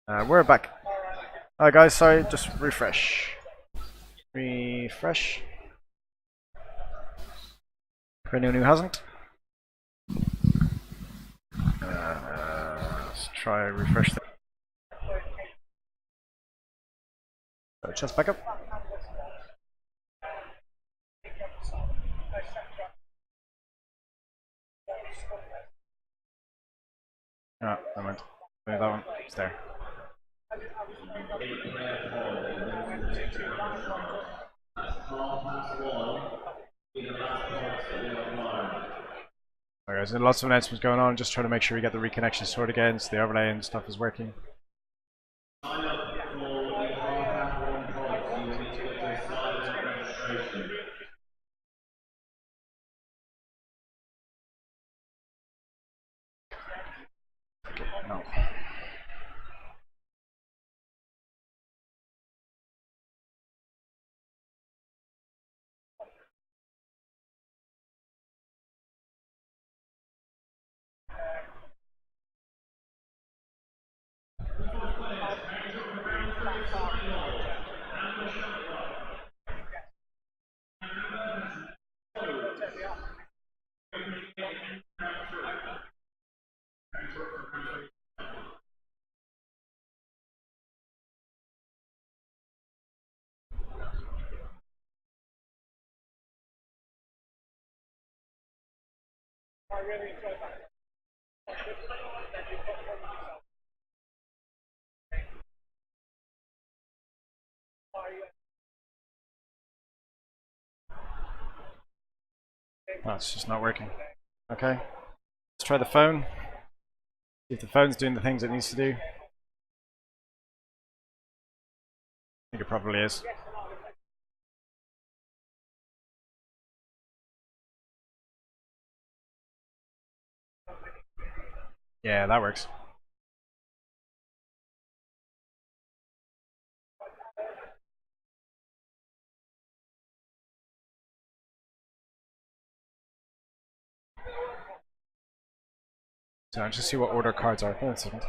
We're back. Alright guys, sorry, just refresh. Refresh. For anyone who hasn't. Let's try refresh the chest back up. Oh, never mind. That one. It's there. Alright guys, lots of announcements going on, just trying to make sure we get the reconnection sorted again so the overlay and stuff is working. No. Oh, it's just not working. Okay. Let's try the phone. See if the phone's doing the things it needs to do. I think it probably is. Yeah, that works. So I'll just see what order cards are. Hold on a second.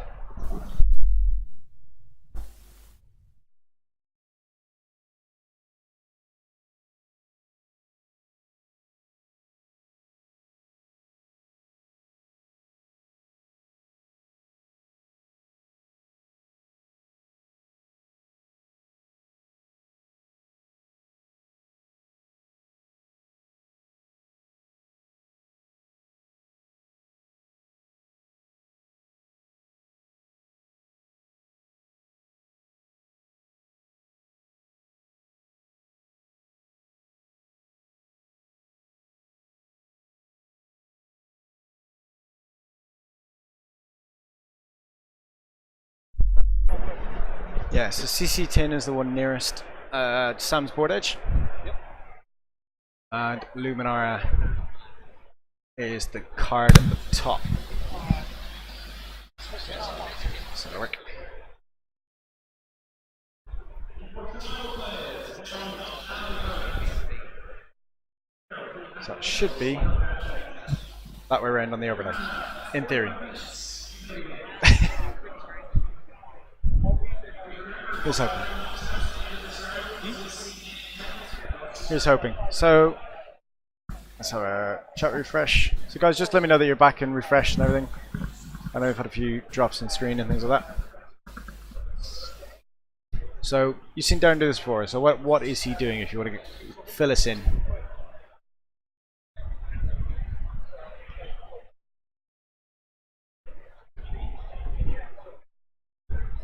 Yeah, so CC10 is the one nearest Sam's board edge. Yep. And Luminara is the card at the top. So that'll work. So it should be that way around on the overlay, in theory. Here's hoping. Here's hoping. So let's have a chat refresh. So guys, just let me know that you're back and refreshed and everything. I know we've had a few drops in screen and things like that. So you've seen Darren do this before. So what is he doing? If you want to fill us in.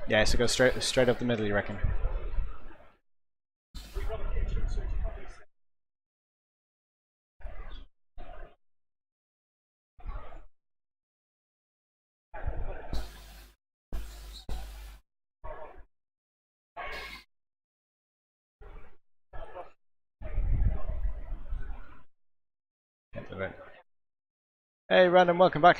Yeah, so go straight up the middle, you reckon? Hey, Random, welcome back.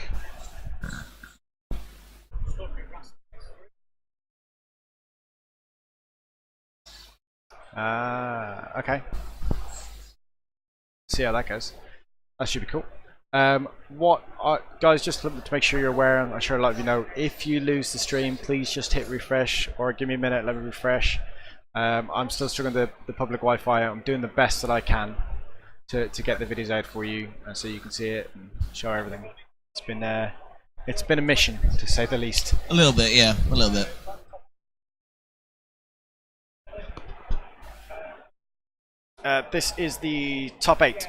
Okay. See how that goes. That should be cool. Guys, just to make sure you're aware, I'm sure a lot of you know, if you lose the stream, please just hit refresh or give me a minute, let me refresh. I'm still struggling the public Wi-Fi. I'm doing the best that I can to get the videos out for you, so you can see it and show everything. It's been a mission, to say the least. A little bit, yeah, a little bit. This is the top 8.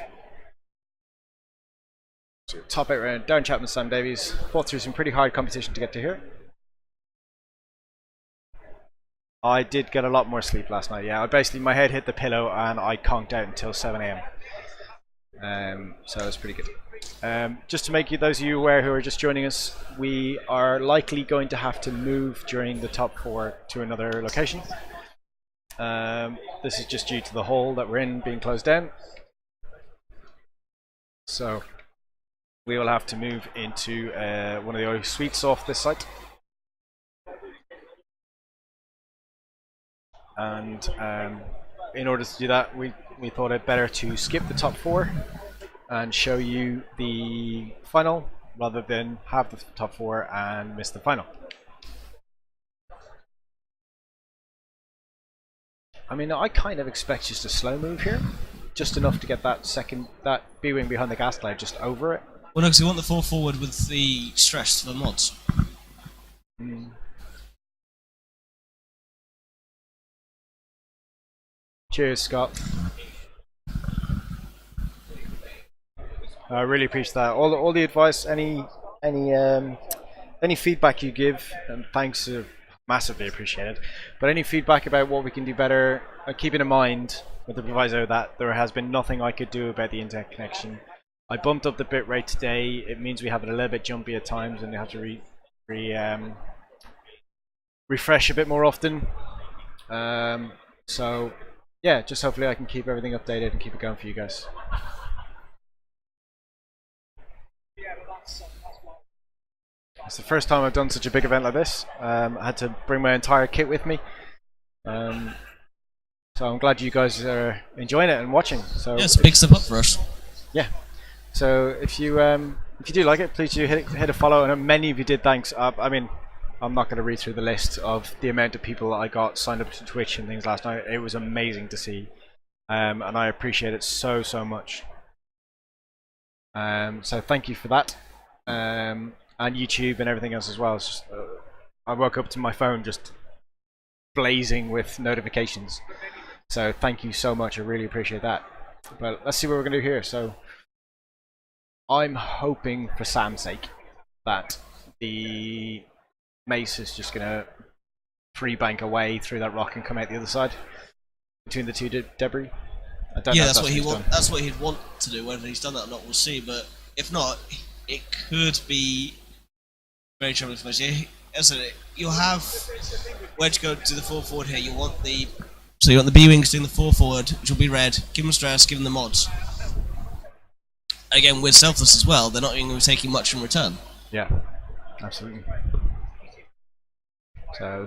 So top 8 round, Darren Chapman, Sam Davies. Fought through some pretty hard competition to get to here. I did get a lot more sleep last night, yeah. My head hit the pillow and I conked out until 7 AM. So it was pretty good. Just to make those of you aware who are just joining us, we are likely going to have to move during the top 4 to another location. This is just due to the hole that we're in being closed down. So we will have to move into one of the suites off this site. And in order to do that, we thought it better to skip the top 4 and show you the final rather than have the top 4 and miss the final. I mean, I kind of expect just a slow move here, just enough to get that B-wing behind the gas cloud just over it. Well, no, because we want the 4 forward with the stress for the mods. Cheers, Scott. I really appreciate that. All the advice, any feedback you give, and thanks are massively appreciated. But any feedback about what we can do better, keeping in mind with the proviso that there has been nothing I could do about the internet connection. I bumped up the bitrate today. It means we have it a little bit jumpy at times, and you have to refresh a bit more often. So yeah, just hopefully I can keep everything updated and keep it going for you guys. It's the first time I've done such a big event like this. I had to bring my entire kit with me. So I'm glad you guys are enjoying it and watching. So yeah, it's a big step up for us. Yeah. So if you do like it, please do hit a follow. And many of you did. Thanks. I mean, I'm not going to read through the list of the amount of people that I got signed up to Twitch and things last night. It was amazing to see, and I appreciate it so much. So thank you for that, and YouTube and everything else as well. It's just, I woke up to my phone just blazing with notifications. So thank you so much. I really appreciate that. But let's see what we're going to do here. So I'm hoping, for Sam's sake, that the Mace is just going to free bank away through that rock and come out the other side between the two debris. I don't know that's what he that's what he'd want to do. Whether he's done that or not, we'll see. But if not, it could be very troubling for us. You'll have where to go to the 4 forward here. You want the B-wings doing the 4 forward, which will be red. Give them stress, give them the mods. Again, we're selfless as well. They're not even going to be taking much in return. Yeah, absolutely. So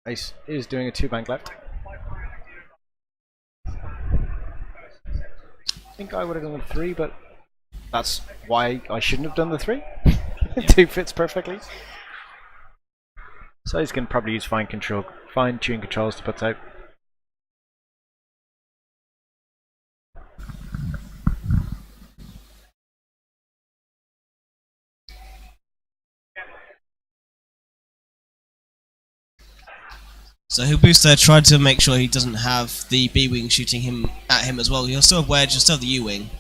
Ace is doing a 2 bank left. I think I would have done the 3, but that's why I shouldn't have done the 3. 2 fits perfectly. So he's going to probably use fine-tune controls to put out. So he'll boost there, try to make sure he doesn't have the B-wing shooting at him as well. He'll still have Wedge, he'll still have the U-wing.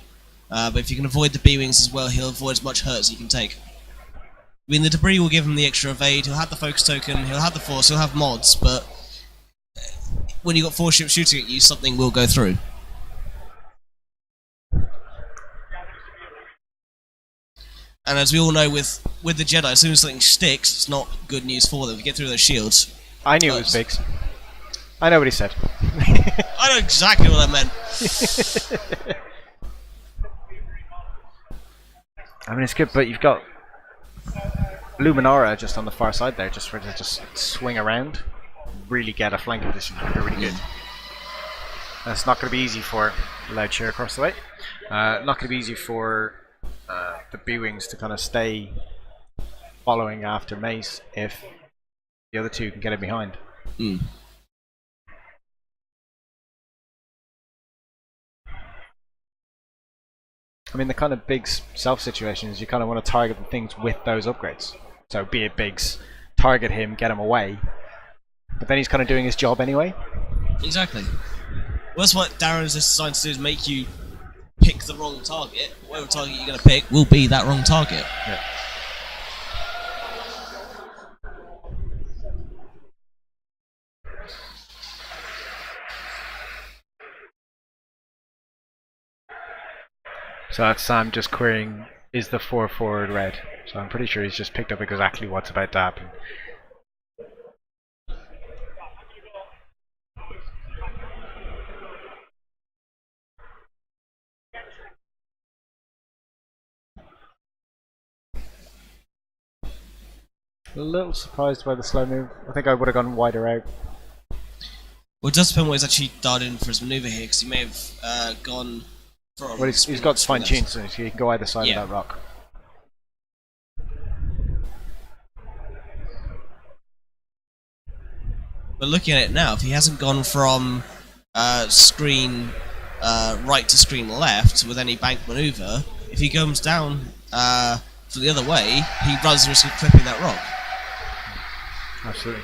But if you can avoid the B-wings as well, he'll avoid as much hurt as he can take. I mean, the debris will give him the extra evade, he'll have the focus token, he'll have the force, he'll have mods, but when you've got 4 ships shooting at you, something will go through. And as we all know with the Jedi, as soon as something sticks, it's not good news for them. If you get through those shields... I knew it was Biggs. I know what he said. I know exactly what I meant. I mean, it's good, but you've got Luminara just on the far side there, just for it to just swing around, really get a flanking position. Really good. That's not going to be easy for Loud Cheer across the way. Not going to be easy for the B-Wings to kind of stay following after Mace if the other two can get it behind. Mm. I mean, the kind of Biggs self situations, you kind of want to target the things with those upgrades. So be it Biggs, target him, get him away. But then he's kind of doing his job anyway. Exactly. Well, that's what Darren's designed to do, is make you pick the wrong target. Whatever target you're going to pick will be that wrong target. Yeah. So that's Sam just querying, is the 4 forward red? So I'm pretty sure he's just picked up exactly what's about to happen. A little surprised by the slow move. I think I would have gone wider out. Well, it does depend what he's actually darted in for his maneuver here, because he may have gone from... Well, he's got fine tunes, so he can go either side of that rock. But looking at it now, if he hasn't gone from screen right to screen left with any bank maneuver, if he comes down for the other way, he runs the risk of clipping that rock. Absolutely.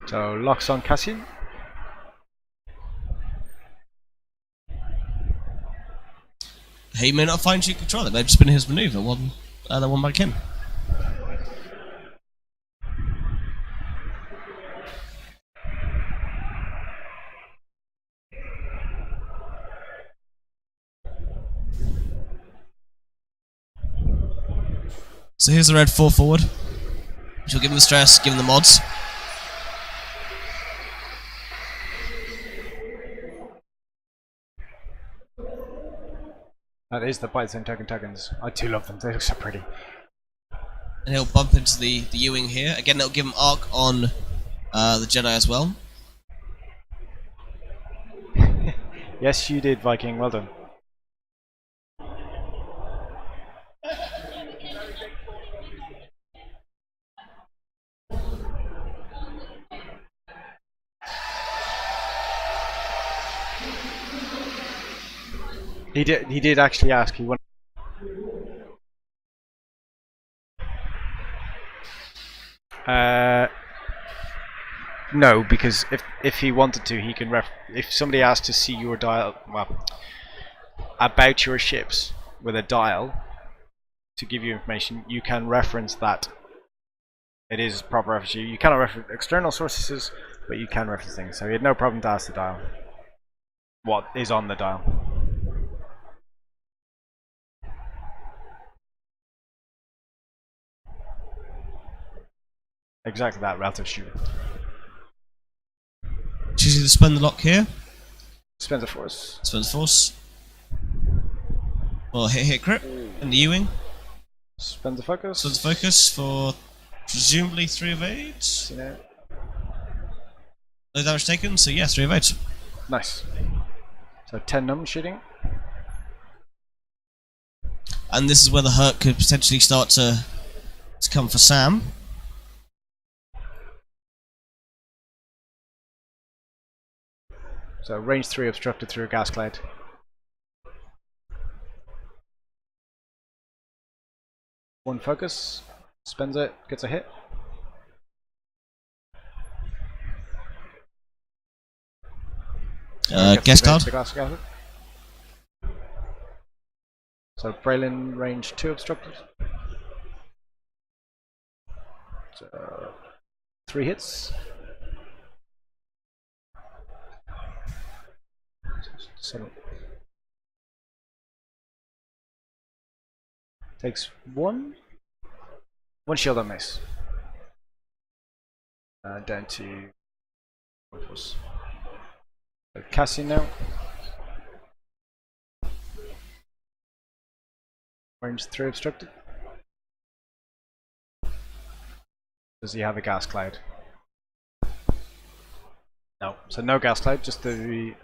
So locks on Cassian. He may not find you control. It may have just been his maneuver, the one by Kim. So here's the red 4 forward, which will give him the stress, give him the mods. That is the Bites and tokens. I do love them, they look so pretty. And he'll bump into the U-Wing here. Again, that'll give him arc on the Jedi as well. Yes, you did, Viking, well done. He did actually ask. He wanted. No, because if he wanted to, he can if somebody asked to see your dial, well, about your ships with a dial to give you information, you can reference that. It is proper reference. You cannot reference external sources, but you can reference things. So he had no problem to ask the dial what is on the dial. Exactly that, relative shooting. Choosing to spend the lock here. Spends a force. Spends force. Well, hit crit. And the U-Wing. Spends a focus. Spends focus for presumably 3 of 8. You know. No damage taken, so yeah, 3 of 8. Nice. So 10 numb shooting. And this is where the hurt could potentially start to come for Sam. So range 3 obstructed through a gas cloud. One focus, spends it, gets a hit. Guest card. So Braylon range 2 obstructed. So 3 hits. So takes one shield on Mace. Down to so Cassian now. Range 3 obstructed. Does he have a gas cloud? No. So no gas cloud, just the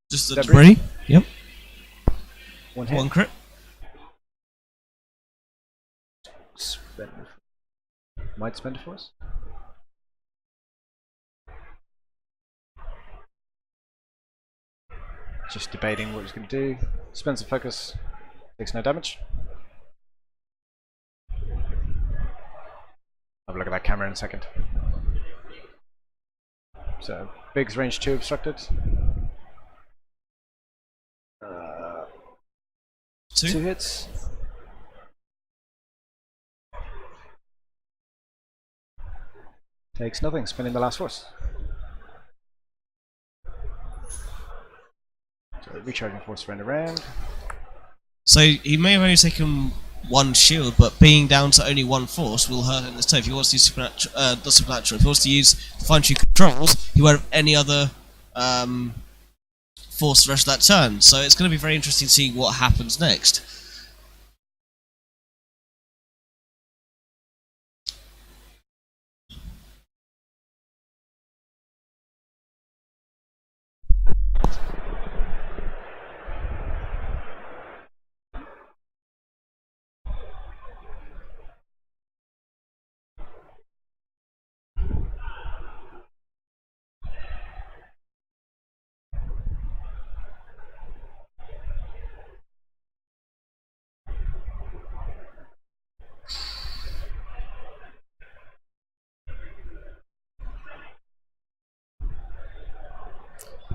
debris. Yep. One hit. One crit. Might spend a force. Just debating what he's going to do. Spends a focus. Takes no damage. Have a look at that camera in a second. So, Big's range 2 obstructed. Two hits. Takes nothing, spinning the last force. So, recharging force around around. So he may have only taken one shield, but being down to only one force will hurt him this turn. If he wants to use supernatural, if he wants to use fine-tune controls, he won't have any other force the rest of that turn. So it's going to be very interesting to see what happens next.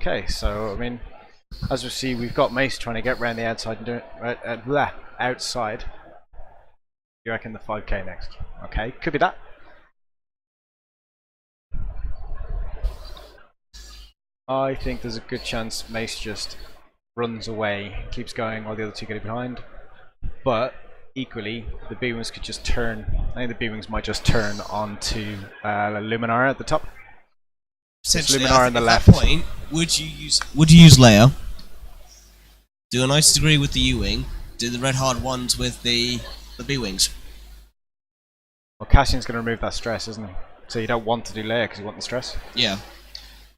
Okay, so I mean, as we see, we've got Mace trying to get round the outside and do it outside. You reckon the 5k next? Okay, could be that. I think there's a good chance Mace just runs away, keeps going while the other two get behind. But equally, the B-Wings could just turn. I think the B-Wings might just turn onto Luminara at the top. Essentially, Luminara on the left. At that point, would you use Leia? Do a nice degree with the U-wing. Do the red hard ones with the B-wings. Well, Cassian's going to remove that stress, isn't he? So you don't want to do Leia because you want the stress. Yeah.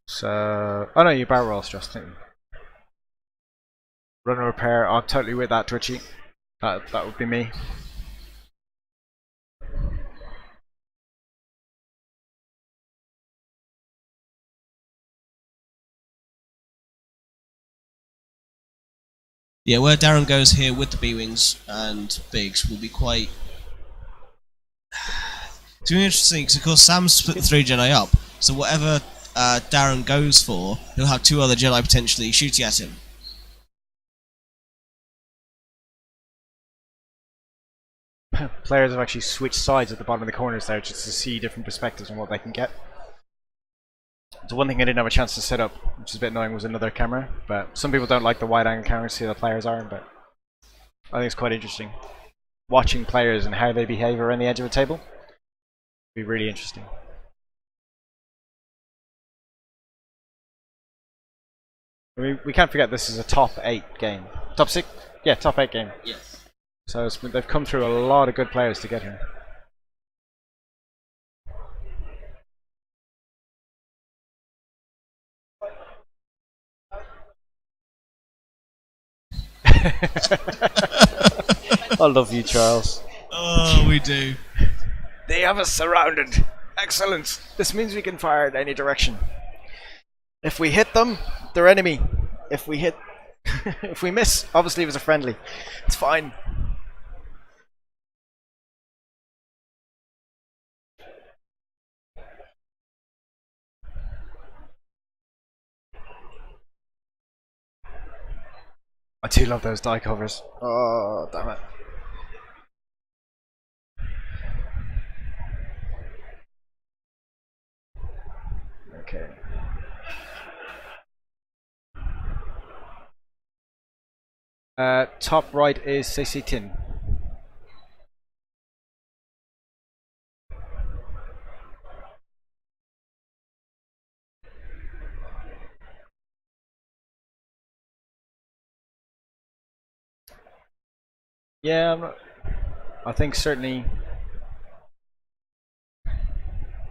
So, oh no, you barrel roll stress, don't you? Run and repair. I'm totally with that, Twitchy. That would be me. Yeah, where Darren goes here with the B-wings and Biggs will be quite... It's really interesting because of course Sam's split the 3 Jedi up, so whatever Darren goes for, he'll have 2 other Jedi potentially shooting at him. Players have actually switched sides at the bottom of the corners there just to see different perspectives on what they can get. The one thing I didn't have a chance to set up, which is a bit annoying, was another camera. But some people don't like the wide angle camera to see how the players are, but I think it's quite interesting. Watching players and how they behave around the edge of a table would be really interesting. We can't forget this is a top 8 game. Top 6? Yeah, top 8 game. Yes. So they've come through a lot of good players to get here. I love you, Charles. Oh, we do. They have us surrounded. Excellent. This means we can fire in any direction. If we hit them, they're enemy. If we hit, if we miss, obviously it was a friendly. It's fine. I do love those die covers. Oh, damn it. Okay. Top right is CC Tin. Yeah, I think certainly